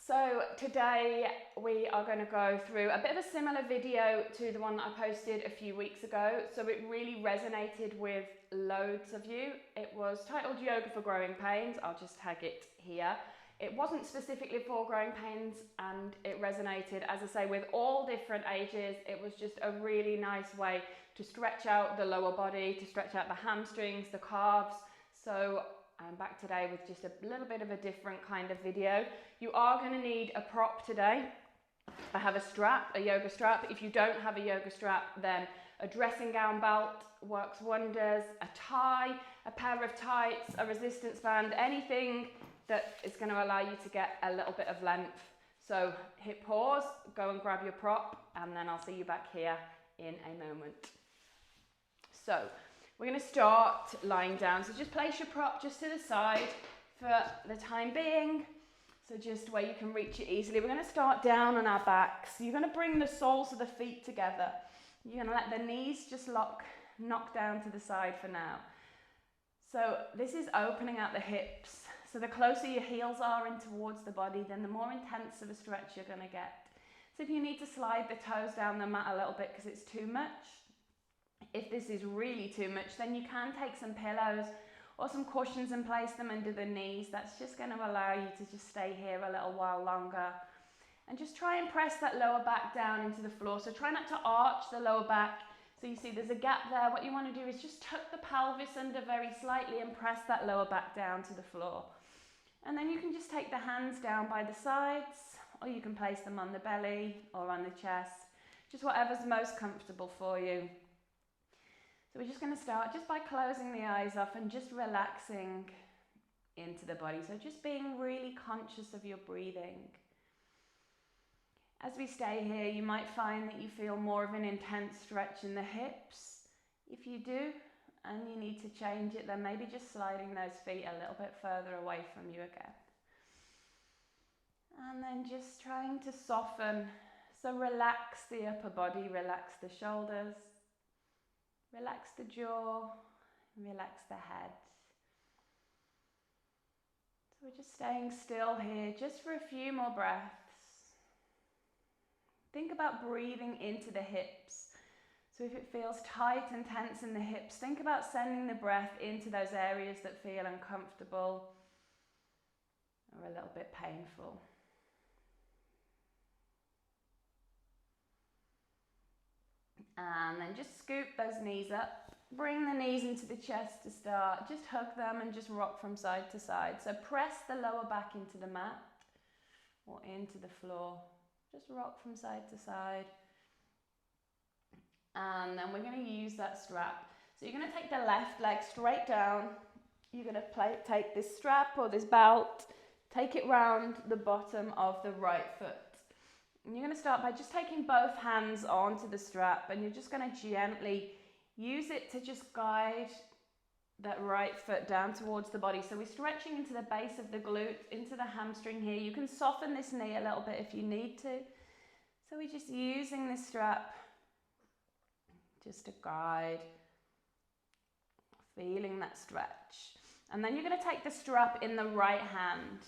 So today we are going to go through a bit of a similar video to the one that I posted a few weeks ago. So it really resonated with loads of you. It was titled Yoga for Growing Pains. I'll just tag it here. It wasn't specifically for growing pains, and it resonated, as I say, with all different ages. It was just a really nice way to stretch out the lower body, to stretch out the hamstrings, the calves. So I'm back today with just a little bit of a different kind of video. You are going to need a prop today. I have a strap, a yoga strap. If you don't have a yoga strap, then a dressing gown belt works wonders. A tie, a pair of tights, a resistance band, anything that is going to allow you to get a little bit of length. So hit pause, go and grab your prop, and then I'll see you back here in a moment. So we're going to start lying down. So just place your prop just to the side for the time being. So just where you can reach it easily. We're going to start down on our backs. You're going to bring the soles of the feet together. You're going to let the knees just knock down to the side for now. So this is opening out the hips. So the closer your heels are in towards the body, then the more intense of a stretch you're going to get. So if you need to slide the toes down the mat a little bit because it's too much, if this is really too much, then you can take some pillows or some cushions and place them under the knees. That's just going to allow you to just stay here a little while longer. And just try and press that lower back down into the floor. So try not to arch the lower back. So you see there's a gap there. What you want to do is just tuck the pelvis under very slightly and press that lower back down to the floor. And then you can just take the hands down by the sides, or you can place them on the belly or on the chest, just whatever's most comfortable for you. So we're just going to start just by closing the eyes off and just relaxing into the body. So just being really conscious of your breathing. As we stay here, you might find that you feel more of an intense stretch in the hips. If you do, and you need to change it, then maybe just sliding those feet a little bit further away from you again. And then just trying to soften. So relax the upper body, relax the shoulders. Relax the jaw, relax the head. So we're just staying still here just for a few more breaths. Think about breathing into the hips. So if it feels tight and tense in the hips, think about sending the breath into those areas that feel uncomfortable or a little bit painful. And then just scoop those knees up. Bring the knees into the chest to start. Just hug them and just rock from side to side. So press the lower back into the mat or into the floor. Just rock from side to side. And then we're going to use that strap. So you're going to take the left leg straight down. You're going to take this strap or this belt, take it round the bottom of the right foot. And you're going to start by just taking both hands onto the strap, and you're just going to gently use it to just guide that right foot down towards the body. So we're stretching into the base of the glute, into the hamstring here. You can soften this knee a little bit if you need to. So we're just using this strap just to guide, feeling that stretch. And then you're going to take the strap in the right hand.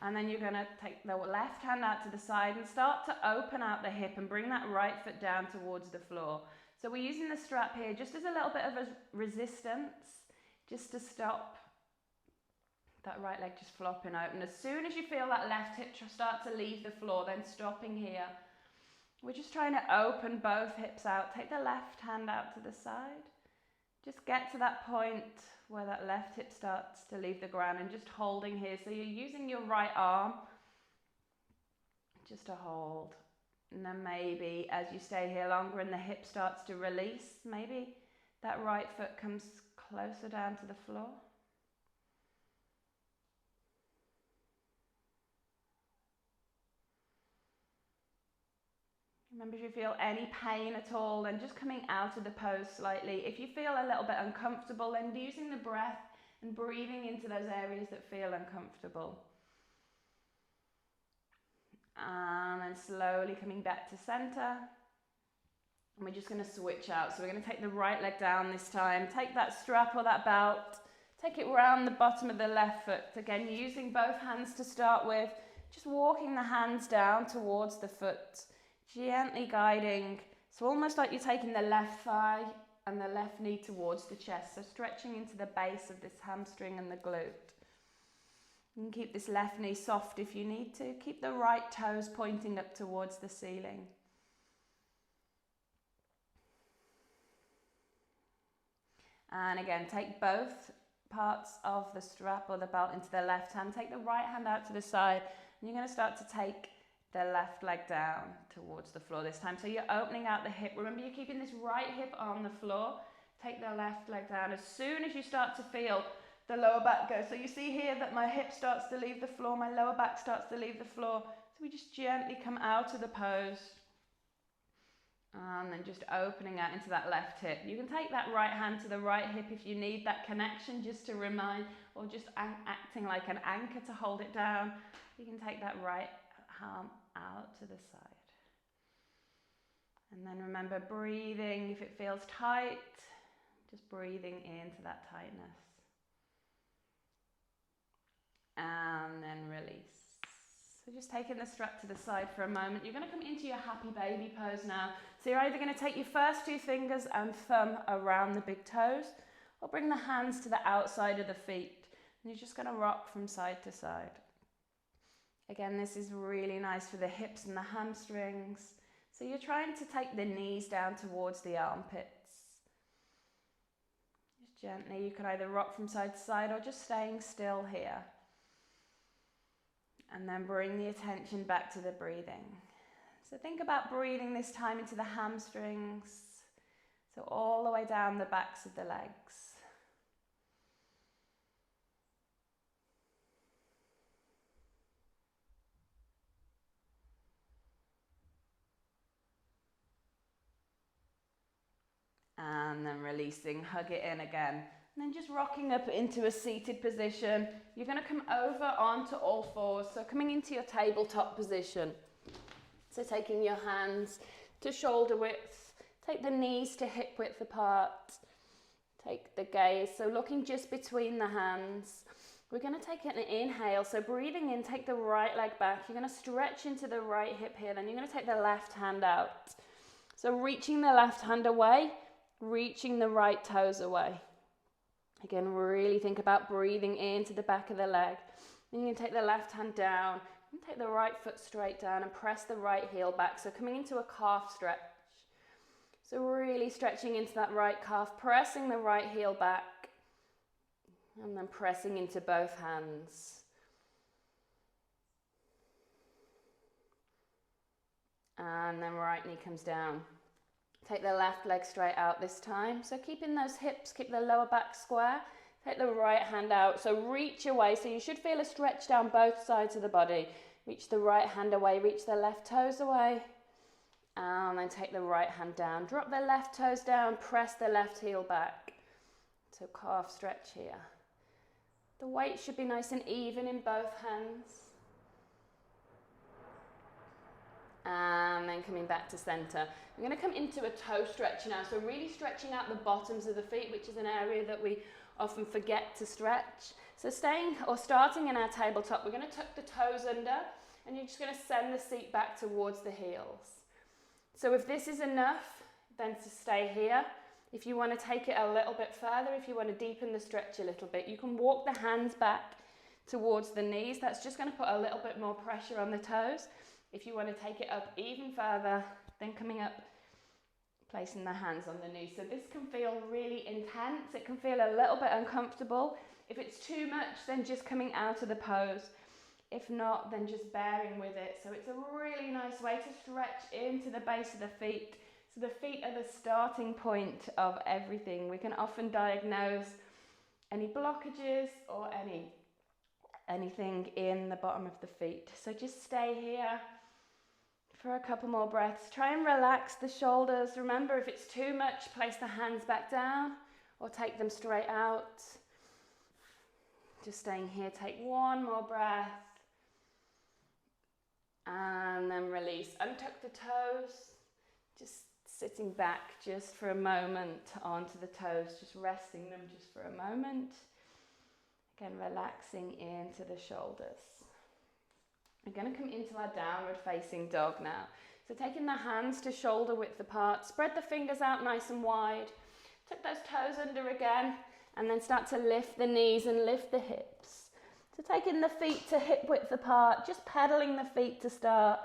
And then you're going to take the left hand out to the side and start to open out the hip and bring that right foot down towards the floor. So we're using the strap here just as a little bit of a resistance, just to stop that right leg just flopping open. As soon as you feel that left hip start to leave the floor, then stopping here. We're just trying to open both hips out. Take the left hand out to the side. Just get to that point where that left hip starts to leave the ground and just holding here. So you're using your right arm just to hold. And then maybe as you stay here longer and the hip starts to release, maybe that right foot comes closer down to the floor. Remember, if you feel any pain at all, then just coming out of the pose slightly. If you feel a little bit uncomfortable, then using the breath and breathing into those areas that feel uncomfortable. And then slowly coming back to center. And we're just going to switch out. So we're going to take the right leg down this time. Take that strap or that belt. Take it round the bottom of the left foot. Again, using both hands to start with. just walking the hands down towards the foot, gently guiding. So almost like you're taking the left thigh and the left knee towards the chest. So stretching into the base of this hamstring and the glute. You can keep this left knee soft if you need to. Keep the right toes pointing up towards the ceiling. And again, take both parts of the strap or the belt into the left hand. Take the right hand out to the side. And you're going to start to take the left leg down towards the floor this time. So you're opening out the hip. Remember, you're keeping this right hip on the floor. Take the left leg down. As soon as you start to feel the lower back go. So you see here that my hip starts to leave the floor. My lower back starts to leave the floor. So we just gently come out of the pose. And then just opening out into that left hip. You can take that right hand to the right hip if you need that connection just to remind, or just acting like an anchor to hold it down. You can take that right arm out to the side. And then remember breathing. If it feels tight, just breathing into that tightness. And then release. So just taking the strap to the side for a moment. You're going to come into your happy baby pose now. So you're either going to take your first two fingers and thumb around the big toes, or bring the hands to the outside of the feet. And you're just going to rock from side to side. Again, this is really nice for the hips and the hamstrings. So you're trying to take the knees down towards the armpits. Just gently, you can either rock from side to side or just staying still here. And then bring the attention back to the breathing. So think about breathing this time into the hamstrings. So all the way down the backs of the legs. And then releasing, hug it in again. And then just rocking up into a seated position. You're going to come over onto all fours. So coming into your tabletop position. So taking your hands to shoulder width. Take the knees to hip width apart. Take the gaze. So looking just between the hands. We're going to take an inhale. So breathing in, take the right leg back. You're going to stretch into the right hip here. Then you're going to take the left hand out. So reaching the left hand away. Reaching the right toes away. Again, really think about breathing into the back of the leg. Then you can take the left hand down, and take the right foot straight down and press the right heel back. So coming into a calf stretch. So really stretching into that right calf, pressing the right heel back, and then pressing into both hands. And then right knee comes down. Take the left leg straight out this time. So keeping those hips, keep the lower back square. Take the right hand out. So reach away. So you should feel a stretch down both sides of the body. Reach the right hand away. Reach the left toes away. And then take the right hand down. Drop the left toes down. Press the left heel back. So calf stretch here. The weight should be nice and even in both hands. And then coming back to center. We're going to come into a toe stretch now. So really stretching out the bottoms of the feet, which is an area that we often forget to stretch. So starting in our tabletop, we're going to tuck the toes under, and you're just going to send the seat back towards the heels. So if this is enough, then to stay here. If you want to take it a little bit further, if you want to deepen the stretch a little bit, you can walk the hands back towards the knees. That's just going to put a little bit more pressure on the toes. If you want to take it up even further, then coming up, placing the hands on the knees. So this can feel really intense. It can feel a little bit uncomfortable. If it's too much, then just coming out of the pose. If not, then just bearing with it. So it's a really nice way to stretch into the base of the feet. So the feet are the starting point of everything. We can often diagnose any blockages or anything in the bottom of the feet. So just stay here for a couple more breaths. Try and relax the shoulders. Remember, if it's too much, place the hands back down or take them straight out. Just staying here, take one more breath. And then release. Untuck the toes. Just sitting back just for a moment onto the toes, just resting them just for a moment. Again, relaxing into the shoulders. We're going to come into our downward facing dog now. So taking the hands to shoulder width apart, spread the fingers out nice and wide, tuck those toes under again, and then start to lift the knees and lift the hips. So taking the feet to hip width apart, just pedaling the feet to start.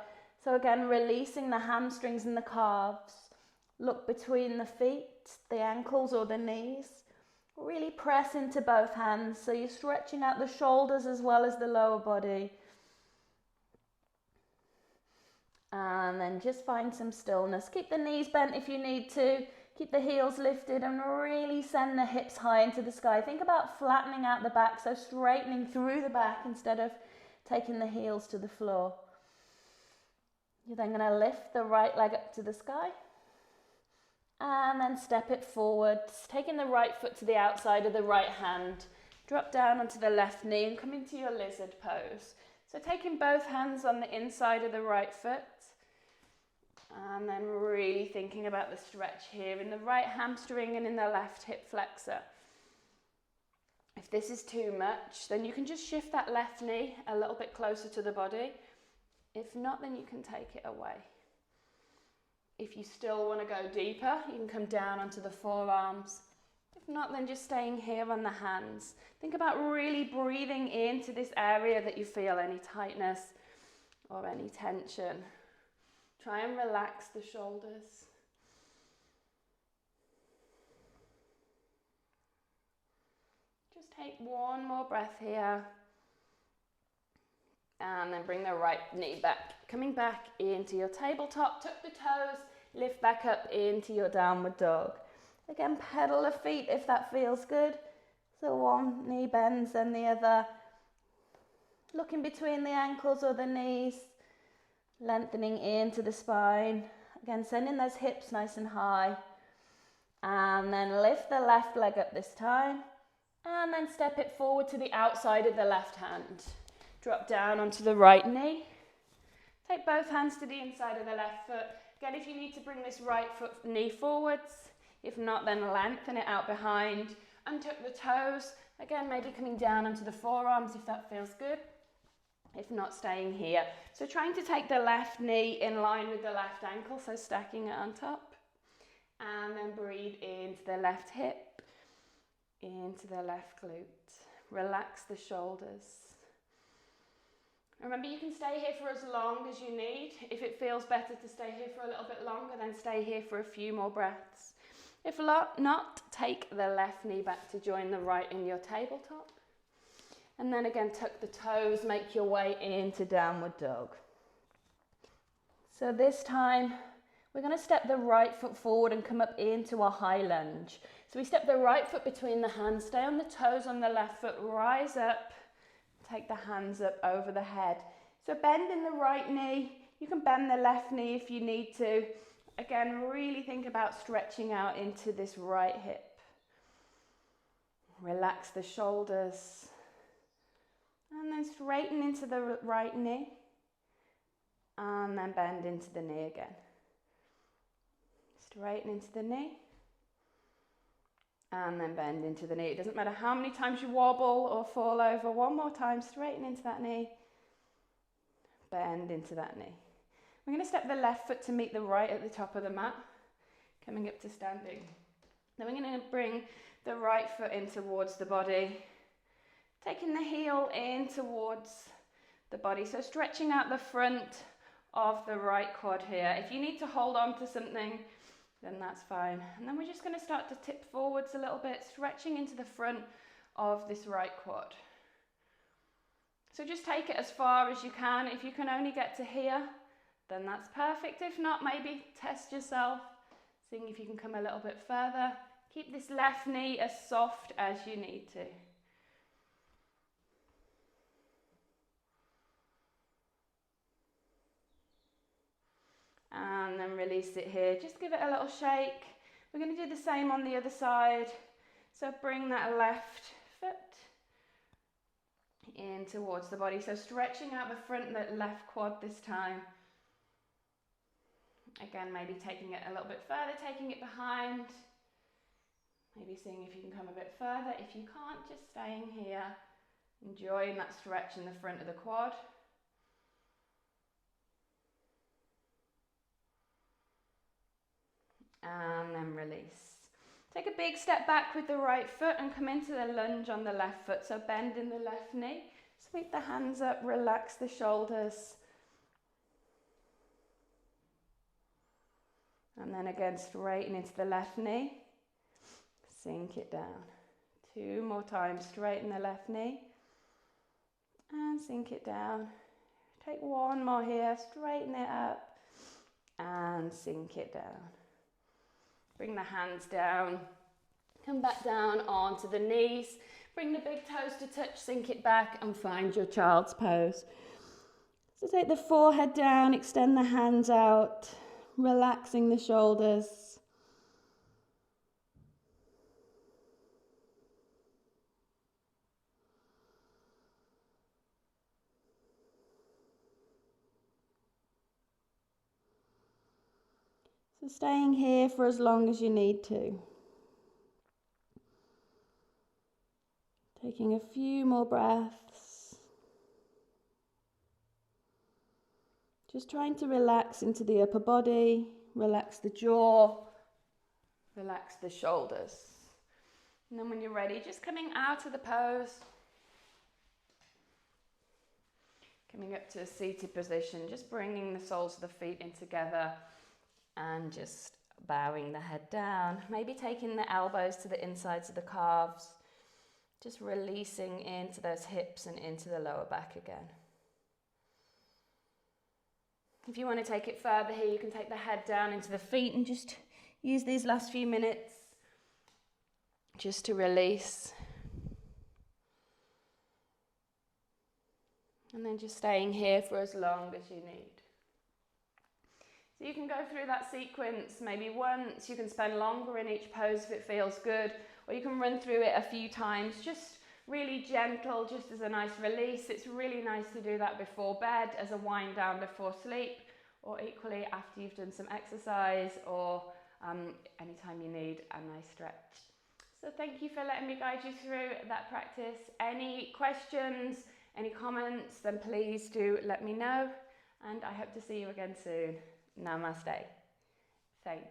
So again, releasing the hamstrings and the calves. Look between the feet, the ankles or the knees. Really press into both hands, so you're stretching out the shoulders as well as the lower body. And then just find some stillness. Keep the knees bent if you need to. Keep the heels lifted and really send the hips high into the sky. Think about flattening out the back, so straightening through the back instead of taking the heels to the floor. You're then going to lift the right leg up to the sky. And then step it forward, taking the right foot to the outside of the right hand. Drop down onto the left knee and come into your lizard pose. So taking both hands on the inside of the right foot. And then really thinking about the stretch here in the right hamstring and in the left hip flexor. If this is too much, then you can just shift that left knee a little bit closer to the body. If not, then you can take it away. If you still want to go deeper, you can come down onto the forearms. If not, then just staying here on the hands. Think about really breathing into this area that you feel any tightness or any tension. Try and relax the shoulders. Just take one more breath here. And then bring the right knee back. Coming back into your tabletop, tuck the toes, lift back up into your downward dog. Again, pedal the feet if that feels good. So one knee bends and the other. Looking between the ankles or the knees. Lengthening into the spine. Again, sending those hips nice and high. And then lift the left leg up this time. And then step it forward to the outside of the left hand. Drop down onto the right knee. Take both hands to the inside of the left foot. Again, if you need to bring this right foot knee forwards. If not, then lengthen it out behind. Untuck the toes. Again, maybe coming down onto the forearms if that feels good. If not, staying here. So trying to take the left knee in line with the left ankle, so stacking it on top. And then breathe into the left hip, into the left glute. Relax the shoulders. Remember, you can stay here for as long as you need. If it feels better to stay here for a little bit longer, then stay here for a few more breaths. If not, take the left knee back to join the right in your tabletop. And then again, tuck the toes, make your way into downward dog. So this time, we're going to step the right foot forward and come up into a high lunge. So we step the right foot between the hands, stay on the toes on the left foot, rise up, take the hands up over the head. So bend in the right knee, you can bend the left knee if you need to. Again, really think about stretching out into this right hip. Relax the shoulders. And then straighten into the right knee. And then bend into the knee again. Straighten into the knee. And then bend into the knee. It doesn't matter how many times you wobble or fall over. One more time, straighten into that knee. Bend into that knee. We're going to step the left foot to meet the right at the top of the mat. Coming up to standing. Then we're going to bring the right foot in towards the body. Taking the heel in towards the body. So stretching out the front of the right quad here. If you need to hold on to something, then that's fine. And then we're just going to start to tip forwards a little bit, stretching into the front of this right quad. So just take it as far as you can. If you can only get to here, then that's perfect. If not, maybe test yourself, seeing if you can come a little bit further. Keep this left knee as soft as you need to. And then release it here. Just give it a little shake. We're going to do the same on the other side. So bring that left foot in towards the body. So stretching out the front, the left quad this time. Again, maybe taking it a little bit further, taking it behind. Maybe seeing if you can come a bit further. If you can't, just staying here. Enjoying that stretch in the front of the quad. and then release. Take a big step back with the right foot and come into the lunge on the left foot. So bend in the left knee, sweep the hands up, relax the shoulders. And then again, straighten into the left knee, sink it down. 2 more times, straighten the left knee and sink it down. Take 1 more here, straighten it up and sink it down. Bring the hands down, come back down onto the knees, bring the big toes to touch, sink it back and find your child's pose. So take the forehead down, extend the hands out, relaxing the shoulders. So staying here for as long as you need to. Taking a few more breaths. Just trying to relax into the upper body, relax the jaw, relax the shoulders. And then when you're ready, just coming out of the pose. Coming up to a seated position, just bringing the soles of the feet in together and just bowing the head down. Maybe taking the elbows to the insides of the calves. Just releasing into those hips and into the lower back again. If you want to take it further here, you can take the head down into the feet and just use these last few minutes just to release. And then just staying here for as long as you need. So you can go through that sequence maybe once, you can spend longer in each pose if it feels good, or you can run through it a few times, just really gentle, just as a nice release. It's really nice to do that before bed as a wind down before sleep, or equally after you've done some exercise, or anytime you need a nice stretch. So thank you for letting me guide you through that practice. Any questions, any comments, then please do let me know, and I hope to see you again soon. Namaste. Thank you.